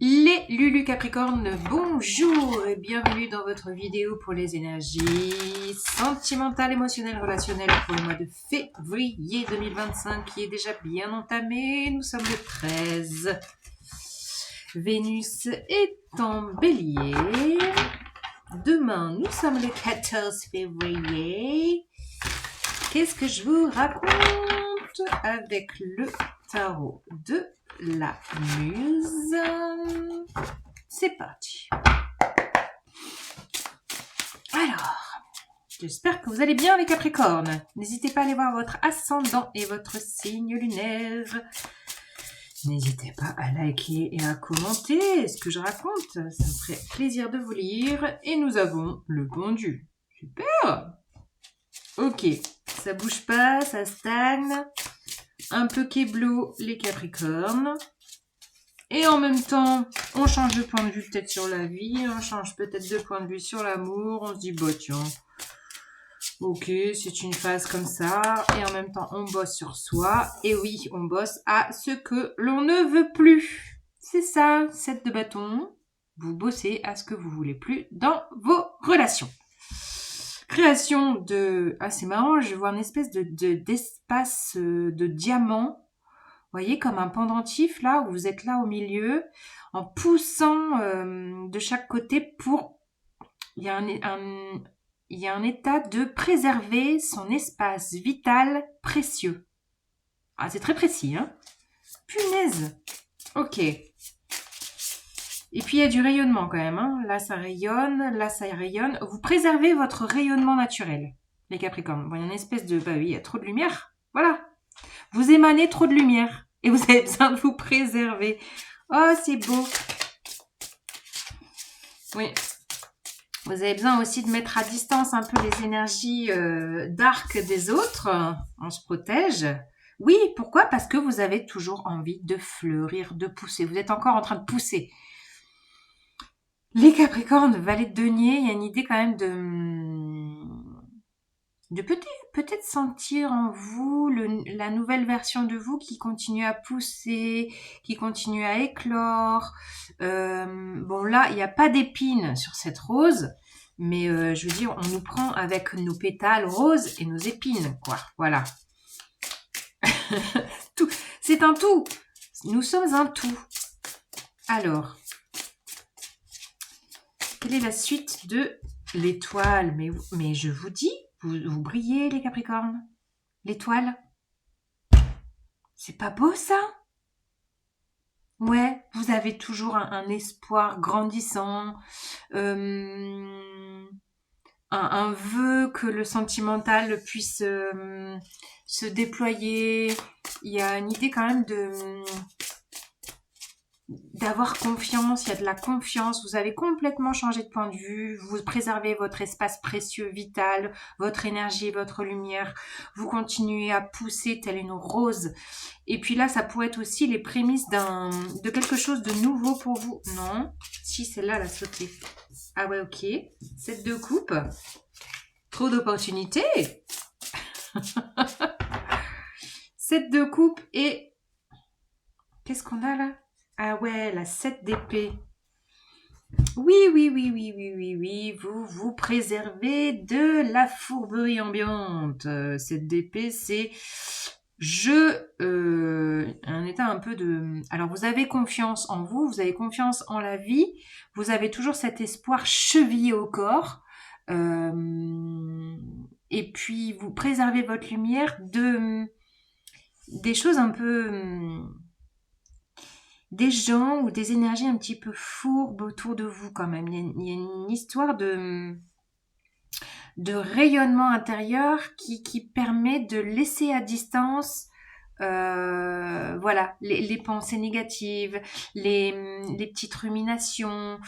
Les Lulu Capricorne, bonjour et bienvenue dans votre vidéo pour les énergies sentimentales, émotionnelles, relationnelles pour le mois de février 2025 qui est déjà bien entamé. Nous sommes le 13. Vénus est en bélier. Demain, nous sommes le 14 février. Qu'est-ce que je vous raconte avec le tarot de la muse? C'est parti. Alors, j'espère que vous allez bien les Capricornes. N'hésitez pas à aller voir votre ascendant et votre signe lunaire. N'hésitez pas à liker et à commenter ce que je raconte. Ça me ferait plaisir de vous lire. Et nous avons le pendu. Super. Ok, ça bouge pas, ça stagne. Un peu kéblo les Capricornes. Et en même temps, on change de point de vue peut-être sur la vie, on change peut-être de point de vue sur l'amour, on se dit, bah tiens, ok, c'est une phase comme ça, et en même temps, on bosse sur soi, et oui, on bosse à ce que l'on ne veut plus. C'est ça, 7 de bâton, vous bossez à ce que vous voulez plus dans vos relations. Création de... Ah, c'est marrant, je vois une espèce d'espace de diamant. Vous voyez, comme un pendentif, là, où vous êtes là au milieu, en poussant de chaque côté pour... Il y a un état de préserver son espace vital précieux. Ah, c'est très précis, hein? Punaise! Ok. Et puis, il y a du rayonnement quand même, hein. Là, ça rayonne. Vous préservez votre rayonnement naturel, les Capricornes. Bon, il y a une espèce de... Bah oui, il y a trop de lumière. Voilà. Vous émanez trop de lumière et vous avez besoin de vous préserver. Oh, c'est beau. Oui. Vous avez besoin aussi de mettre à distance un peu les énergies dark des autres. On se protège. Oui, pourquoi? Parce que vous avez toujours envie de fleurir, de pousser. Vous êtes encore en train de pousser. Les Capricornes, valet de denier, il y a une idée quand même de peut-être sentir en vous la nouvelle version de vous qui continue à pousser, qui continue à éclore. Bon là, il n'y a pas d'épines sur cette rose, mais je veux dire, on nous prend avec nos pétales roses et nos épines, quoi. Voilà. Tout, c'est un tout. Nous sommes un tout. Alors, quelle est la suite de l'étoile? Mais je vous dis, vous brillez les Capricornes. L'étoile. C'est pas beau ça? Ouais, vous avez toujours un espoir grandissant, un vœu que le sentimental puisse se déployer. Il y a une idée quand même d'avoir confiance, il y a de la confiance, vous avez complètement changé de point de vue, vous préservez votre espace précieux, vital, votre énergie, votre lumière, vous continuez à pousser telle une rose. Et puis là, ça pourrait être aussi les prémices de quelque chose de nouveau pour vous. Non, si celle-là, elle a sauté. Ah ouais, ok. 7 de coupe. Trop d'opportunités. 7 de coupe et... Qu'est-ce qu'on a là? Ah ouais, la 7 d'épée. Oui, vous préservez de la fourberie ambiante. Cette d'épée, c'est un état un peu de... Alors, vous avez confiance en vous, vous avez confiance en la vie, vous avez toujours cet espoir chevillé au corps. Et puis, vous préservez votre lumière des choses un peu... des gens ou des énergies un petit peu fourbes autour de vous quand même. Il y a une histoire de rayonnement intérieur qui permet de laisser à distance voilà, les pensées négatives, les petites ruminations,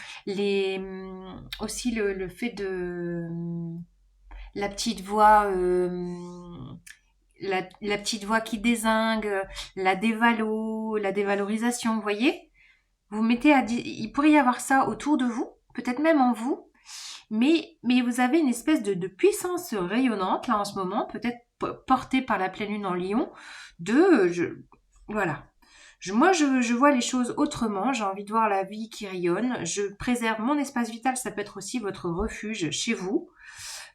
aussi le fait de la petite voix la petite voix qui dézingue, la dévalorisation, vous voyez? Vous mettez il pourrait y avoir ça autour de vous, peut-être même en vous, mais vous avez une espèce de puissance rayonnante là en ce moment, peut-être portée par la pleine lune en Lion, voilà. Moi, je vois les choses autrement. J'ai envie de voir la vie qui rayonne. Je préserve mon espace vital. Ça peut être aussi votre refuge chez vous.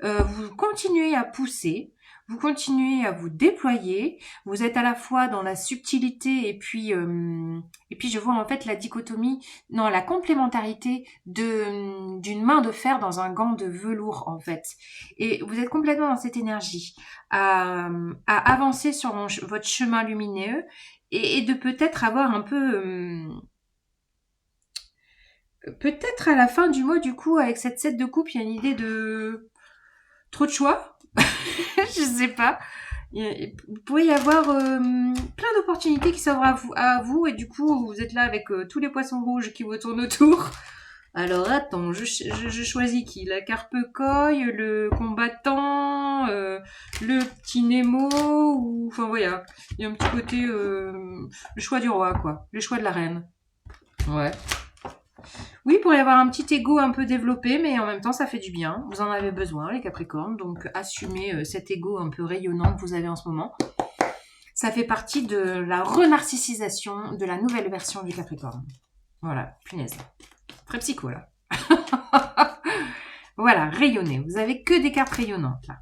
Vous continuez à pousser. Vous continuez à vous déployer. Vous êtes à la fois dans la subtilité et puis je vois en fait la dichotomie, non, la complémentarité d'une main de fer dans un gant de velours en fait. Et vous êtes complètement dans cette énergie à avancer sur votre chemin lumineux et de peut-être avoir un peu peut-être à la fin du mois du coup avec cette 7 de coupe, il y a une idée de trop de choix. Je sais pas. Il pourrait y avoir plein d'opportunités qui s'ouvrent à vous et du coup vous êtes là avec tous les poissons rouges qui vous tournent autour. Alors attends, je choisis qui? La carpe koi, le combattant, le petit Nemo ou enfin voilà. Il y a un petit côté le choix du roi quoi, le choix de la reine. Ouais. Oui, il pourrait y avoir un petit ego un peu développé, mais en même temps, ça fait du bien. Vous en avez besoin, les Capricornes, donc assumez cet ego un peu rayonnant que vous avez en ce moment. Ça fait partie de la renarcissisation de la nouvelle version du Capricorne. Voilà, punaise. Très psycho, là. Voilà, rayonnez. Vous avez que des cartes rayonnantes, là.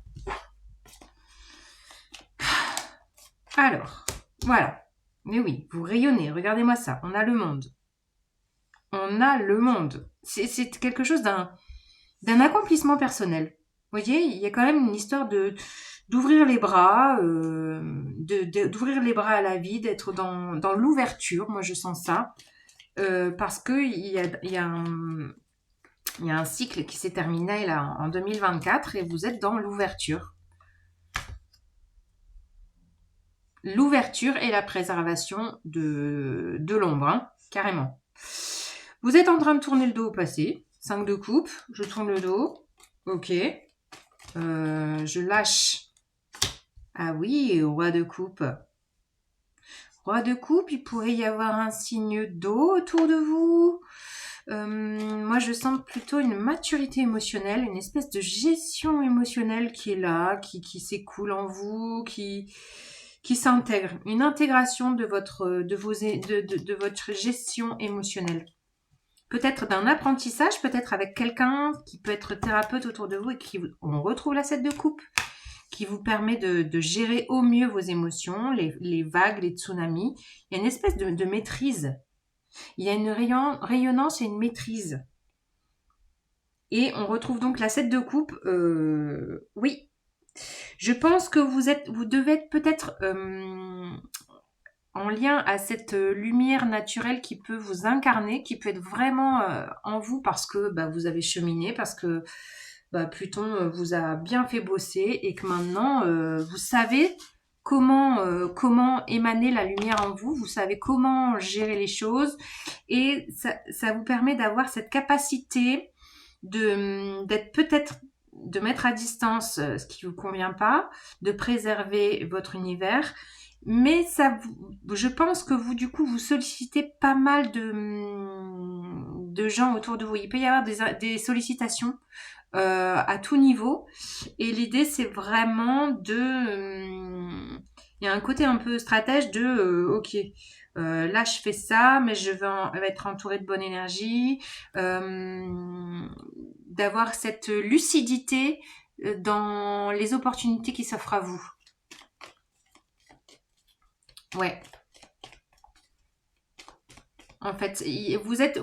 Alors, voilà. Mais oui, vous rayonnez. Regardez-moi ça. On a le monde. On a le monde. C'est quelque chose d'un accomplissement personnel. Vous voyez, il y a quand même une histoire d'ouvrir les bras, d'ouvrir les bras à la vie, d'être dans l'ouverture. Moi, je sens ça. Parce que il y a un cycle qui s'est terminé là en 2024 et vous êtes dans l'ouverture. L'ouverture et la préservation de l'ombre, hein, carrément. Vous êtes en train de tourner le dos au passé. 5 de coupe, je tourne le dos. Ok. Je lâche. Ah oui, roi de coupe. Roi de coupe, il pourrait y avoir un signe d'eau autour de vous. Moi, je sens plutôt une maturité émotionnelle, une espèce de gestion émotionnelle qui est là, qui s'écoule en vous, qui s'intègre. Une intégration de votre gestion émotionnelle. Peut-être d'un apprentissage, peut-être avec quelqu'un qui peut être thérapeute autour de vous et on retrouve la 7 de coupe, qui vous permet de gérer au mieux vos émotions, les vagues, les tsunamis. Il y a une espèce de maîtrise. Il y a une rayonnance et une maîtrise. Et on retrouve donc la 7 de coupe. Oui. Je pense que vous devez être peut-être en lien à cette lumière naturelle qui peut vous incarner, qui peut être vraiment en vous parce que vous avez cheminé, parce que Pluton vous a bien fait bosser et que maintenant vous savez comment émaner la lumière en vous, vous savez comment gérer les choses et ça vous permet d'avoir cette capacité d'être peut-être de mettre à distance ce qui vous convient pas, de préserver votre univers, mais je pense que vous du coup vous sollicitez pas mal de gens autour de vous. Il peut y avoir des sollicitations à tout niveau. Et l'idée, c'est vraiment il y a un côté un peu stratège ok, là, je fais ça, mais je vais être entourée de bonne énergie. D'avoir cette lucidité dans les opportunités qui s'offrent à vous. Ouais. En fait, vous êtes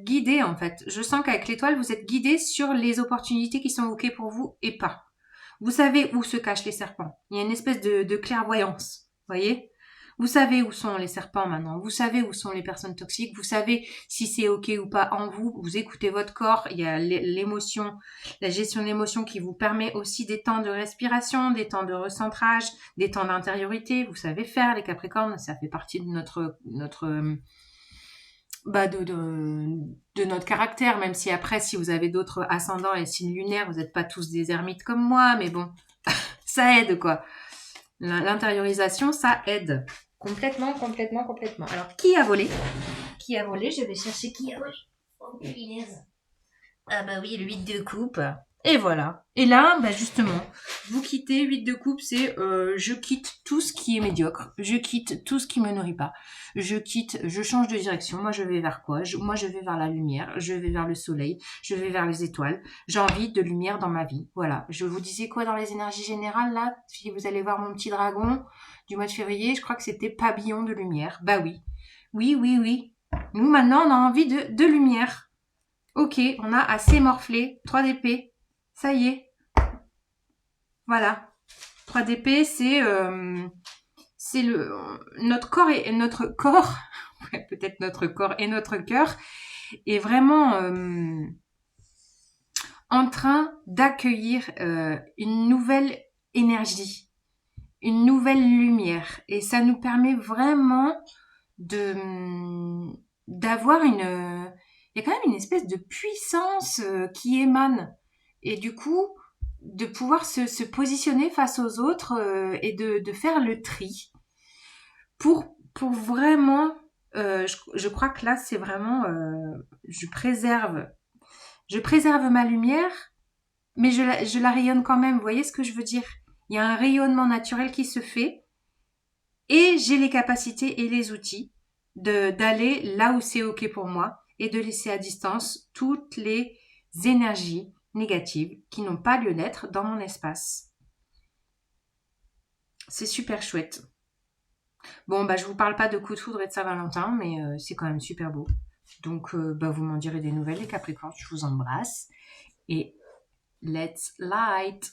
guidé en fait. Je sens qu'avec l'étoile, vous êtes guidé sur les opportunités qui sont ok pour vous et pas. Vous savez où se cachent les serpents. Il y a une espèce de clairvoyance, voyez. Vous savez où sont les serpents maintenant. Vous savez où sont les personnes toxiques. Vous savez si c'est ok ou pas en vous. Vous écoutez votre corps. Il y a l'émotion, la gestion de l'émotion qui vous permet aussi des temps de respiration, des temps de recentrage, des temps d'intériorité. Vous savez faire les Capricornes. Ça fait partie de notre de notre caractère, même si après, si vous avez d'autres ascendants et signes lunaires, vous n'êtes pas tous des ermites comme moi, mais bon, ça aide, quoi. L'intériorisation, ça aide. Complètement. Alors, qui a volé? Qui a volé? Je vais chercher qui a volé. Oh, punaise. Ah bah oui, le 8 de coupe. Et voilà. Et là, bah justement, vous quittez, 8 de coupe, c'est je quitte tout ce qui est médiocre. Je quitte tout ce qui me nourrit pas. Je change de direction. Moi, je vais vers quoi? Moi, je vais vers la lumière. Je vais vers le soleil. Je vais vers les étoiles. J'ai envie de lumière dans ma vie. Voilà. Je vous disais quoi dans les énergies générales, là? Si vous allez voir mon petit dragon du mois de février, je crois que c'était pavillon de lumière. Bah oui. Oui, oui, oui. Nous, maintenant, on a envie de lumière. Ok, on a assez morflé. 3 d'épée. Ça y est. Voilà. 3 d'épée, c'est notre corps et notre corps, peut-être notre corps et notre cœur est vraiment en train d'accueillir une nouvelle énergie, une nouvelle lumière, et ça nous permet vraiment d'avoir une, il y a quand même une espèce de puissance qui émane, et du coup de pouvoir se positionner face aux autres et de faire le tri pour vraiment, je crois que là c'est vraiment, je préserve ma lumière, mais je la rayonne quand même. Vous voyez ce que je veux dire? Il y a un rayonnement naturel qui se fait, et j'ai les capacités et les outils d'aller là où c'est ok pour moi, et de laisser à distance toutes les énergies négatives qui n'ont pas lieu d'être dans mon espace. C'est super chouette. Bon, bah, je vous parle pas de coup de foudre et de Saint-Valentin, mais c'est quand même super beau. Donc, bah, vous m'en direz des nouvelles, les Capricornes. Je vous embrasse. Et let's light!